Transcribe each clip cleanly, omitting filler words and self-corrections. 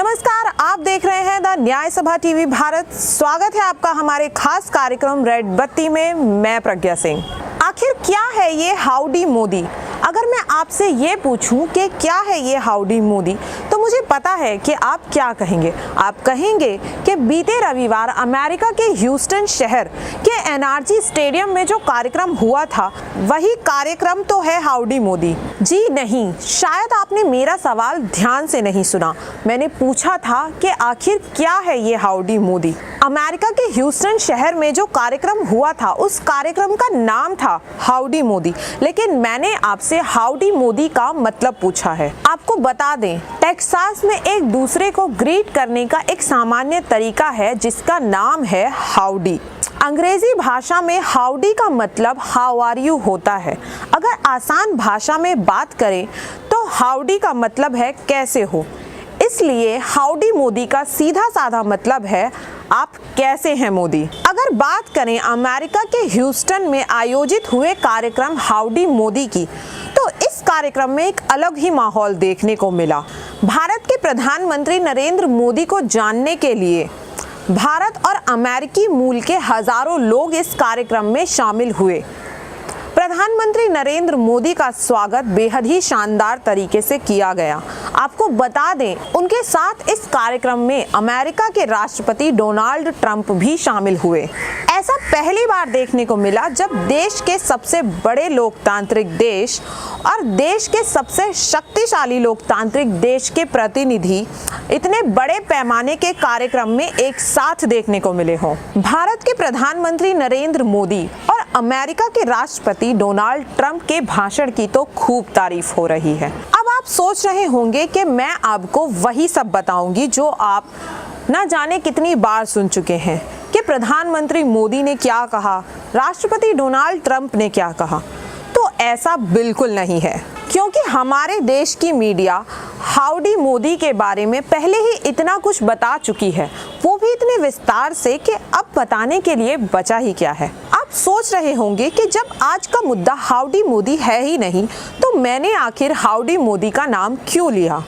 नमस्कार, आप देख रहे हैं द न्याय सभा टीवी भारत। स्वागत है आपका हमारे खास कार्यक्रम रेड बत्ती में। मैं प्रज्ञा सिंह। आखिर क्या है ये हाउडी मोदी? अगर मैं आपसे ये पूछूं कि क्या है ये हाउडी मोदी, तो मुझे पता है कि आप क्या कहेंगे। आप कहेंगे कि बीते रविवार अमेरिका के ह्यूस्टन शहर के एनआरजी स्टेडियम में जो कार्यक्रम हुआ था, वही कार्यक्रम तो है हाउडी मोदी। जी नहीं, शायद आपने मेरा सवाल ध्यान से नहीं सुना। मैंने पूछा था कि आखिर क्या है ये हाउडी मोदी। अमेरिका के ह्यूस्टन शहर में जो कार्यक्रम हुआ था, उस कार्यक्रम का नाम था हाउडी मोदी, लेकिन मैंने आपसे हाउडी मोदी का मतलब पूछा है। आपको बता दें, टेक्सास में एक दूसरे को ग्रीट करने का एक सामान्य तरीका है जिसका नाम है हाउडी। अंग्रेजी भाषा में हाउडी का मतलब हाउ आर यू होता है। अगर आसान भाषा में बात करें तो हाउडी का मतलब है कैसे हो। इसलिए हाउडी मोदी का सीधा साधा मतलब है आप कैसे हैं मोदी। अगर बात करें अमेरिका के ह्यूस्टन में आयोजित हुए कार्यक्रम हाउडी मोदी की, तो इस कार्यक्रम में एक अलग ही माहौल देखने को मिला। भारत के प्रधानमंत्री नरेंद्र मोदी को जानने के लिए भारत और अमेरिकी मूल के हजारों लोग इस कार्यक्रम में शामिल हुए। प्रधानमंत्री नरेंद्र मोदी का स्वागत बेहद ही शानदार तरीके से किया गया। आपको बता दें, उनके साथ इस कार्यक्रम में अमेरिका के राष्ट्रपति डोनाल्ड ट्रंप भी शामिल हुए। ऐसा पहली बार देखने को मिला जब देश के सबसे बड़े लोकतांत्रिक देश और देश के सबसे शक्तिशाली लोकतांत्रिक देश के प्रतिनिधि इतने बड़े पैमाने के कार्यक्रम में एक साथ देखने को मिले हों। भारत के प्रधानमंत्री नरेंद्र मोदी और अमेरिका के राष्ट्रपति डोनाल्ड ट्रंप के भाषण की तो खूब तारीफ हो रही है। अब आप सोच रहे होंगे कि मैं आपको वही सब बताऊंगी जो आप न जाने कितनी बार सुन चुके हैं कि प्रधानमंत्री मोदी ने क्या कहा, राष्ट्रपति डोनाल्ड ट्रंप ने क्या कहा। तो ऐसा बिल्कुल नहीं है, क्योंकि हमारे देश की मीडिया हाउडी मोदी के बारे में पहले ही इतना कुछ बता चुकी है, वो भी इतने विस्तार से कि अब बताने के लिए बचा ही क्या है। आप सोच रहे होंगे कि जब आज का मुद्दा हाउडी मोदी है ही नहीं, तो मैंने आखिर हाउडी मोदी का नाम क्यों लिया?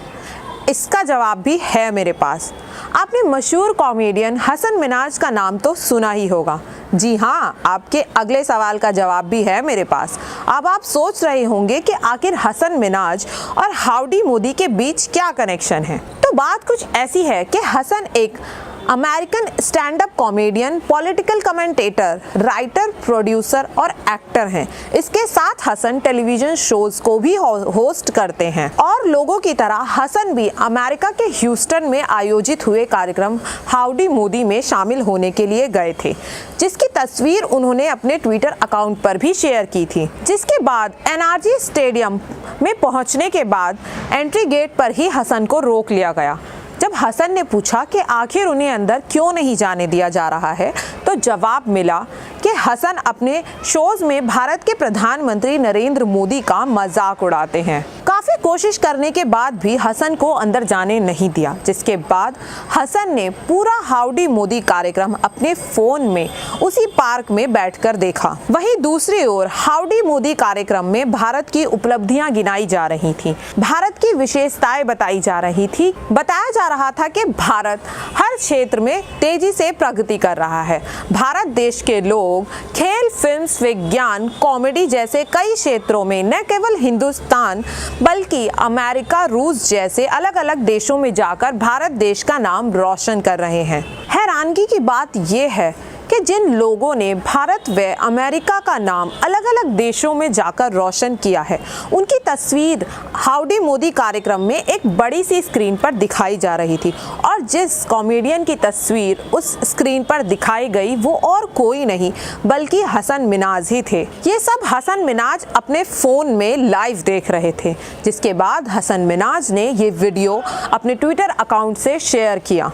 इसका जवाब भी है मेरे पास। आपने मशहूर कॉमेडियन हसन मिनाज का नाम तो सुना ही होगा। जी हाँ, आपके अगले सवाल का जवाब भी है मेरे पास। अब आप सोच रहे होंगे कि आखिर हसन मिनाज और हाउडी मोदी के बीच क्या कनेक्शन है। तो बात कुछ ऐसी है कि हसन एक American stand up comedian, political commentator, writer, producer और एक्टर हैं। इसके साथ हसन टेलीविजन शोज को भी होस्ट करते हैं और लोगों की तरह हसन भी अमेरिका के ह्यूस्टन में आयोजित हुए कार्यक्रम हाउडी मोदी में शामिल होने के लिए गए थे, जिसकी तस्वीर उन्होंने अपने ट्विटर अकाउंट पर भी शेयर की थी। जिसके बाद एनआरजी स्टेडियम में पहुंचने के बाद एंट्री गेट पर ही हसन को रोक लिया गया। जब हसन ने पूछा कि आखिर उन्हें अंदर क्यों नहीं जाने दिया जा रहा है, तो जवाब मिला कि हसन अपने शोज में भारत के प्रधानमंत्री नरेंद्र मोदी का मजाक उड़ाते हैं। काफी कोशिश करने के बाद भी हसन को अंदर जाने नहीं दिया, जिसके बाद हसन ने पूरा हाउडी मोदी कार्यक्रम अपने फोन में उसी पार्क में बैठकर देखा। वहीं दूसरी ओर हाउडी मोदी कार्यक्रम में भारत की उपलब्धियां गिनाई जा रही थी, भारत की विशेषताएं बताई जा रही थी। बताया जा रहा था कि भारत हर क्षेत्र में तेजी से प्रगति कर रहा है। भारत देश के लोग खेल, फिल्म, विज्ञान, कॉमेडी जैसे कई क्षेत्रों में न केवल हिंदुस्तान बल्कि अमेरिका, रूस जैसे अलग अलग देशों में जाकर भारत देश का नाम रोशन कर रहे हैं। हैरानगी की बात यह है कि जिन लोगों ने भारत व अमेरिका का नाम अलग अलग देशों में जाकर रोशन किया है, उनकी तस्वीर हाउडी मोदी कार्यक्रम में एक बड़ी सी स्क्रीन पर दिखाई जा रही थी और जिस कॉमेडियन की तस्वीर उस स्क्रीन पर दिखाई गई वो और कोई नहीं बल्कि हसन मिनाज ही थे। ये सब हसन मिनाज अपने फ़ोन में लाइव देख रहे थे, जिसके बाद हसन मिनाज ने ये वीडियो अपने ट्विटर अकाउंट से शेयर किया।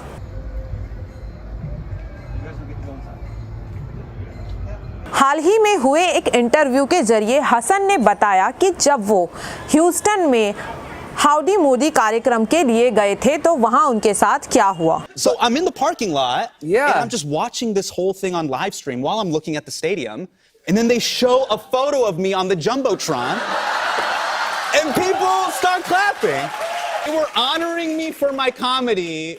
हाल ही में हुए एक इंटरव्यू के जरिए हसन ने बताया कि जब वो ह्यूस्टन में हाउडी मोदी कार्यक्रम के लिए गए थे तो वहां उनके साथ क्या हुआ। So I'm in the parking lot, and I'm just watching this whole thing on live stream while I'm looking at the stadium, and then they show a photo of me on the Jumbotron, and people start clapping. They were honoring me for my comedy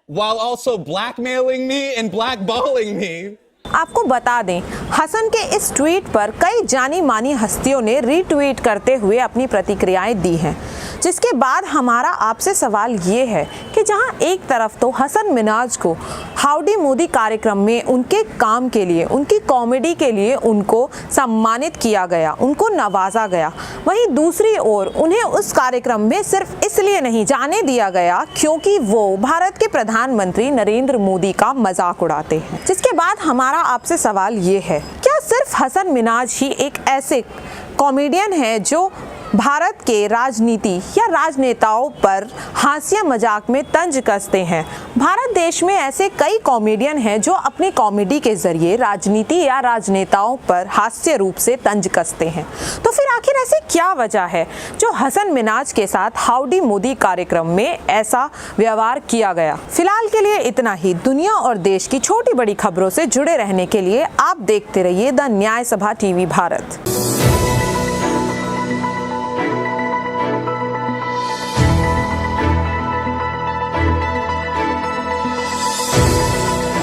while also blackmailing me and blackballing me. आपको बता दें, हसन के इस tweet पर कई जानी मानी हस्तियों ने रीट्वीट करते हुए अपनी प्रतिक्रियाएं दी हैं, जिसके बाद हमारा आपसे सवाल ये है कि जहां एक तरफ तो हसन मिनाज को हाउडी मोदी कार्यक्रम में उनके काम के लिए, उनकी कॉमेडी के लिए उनको सम्मानित किया गया, उनको नवाजा गया, वहीं दूसरी ओर उन्हें उस कार्यक्रम में सिर्फ इसलिए नहीं जाने दिया गया क्योंकि वो भारत के प्रधानमंत्री नरेंद्र मोदी का मजाक उड़ाते हैं। जिसके बाद हमारा आपसे सवाल ये है, क्या सिर्फ हसन मिनाज ही एक ऐसे कॉमेडियन है जो भारत के राजनीति या राजनेताओं पर हास्य मजाक में तंज कसते हैं? भारत देश में ऐसे कई कॉमेडियन हैं जो अपनी कॉमेडी के जरिए राजनीति या राजनेताओं पर हास्य रूप से तंज कसते हैं। तो फिर आखिर ऐसी क्या वजह है जो हसन मिनाज के साथ हाउडी मोदी कार्यक्रम में ऐसा व्यवहार किया गया? फिलहाल के लिए इतना ही। दुनिया और देश की छोटी बड़ी खबरों से जुड़े रहने के लिए आप देखते रहिए द न्याय सभा टीवी भारत।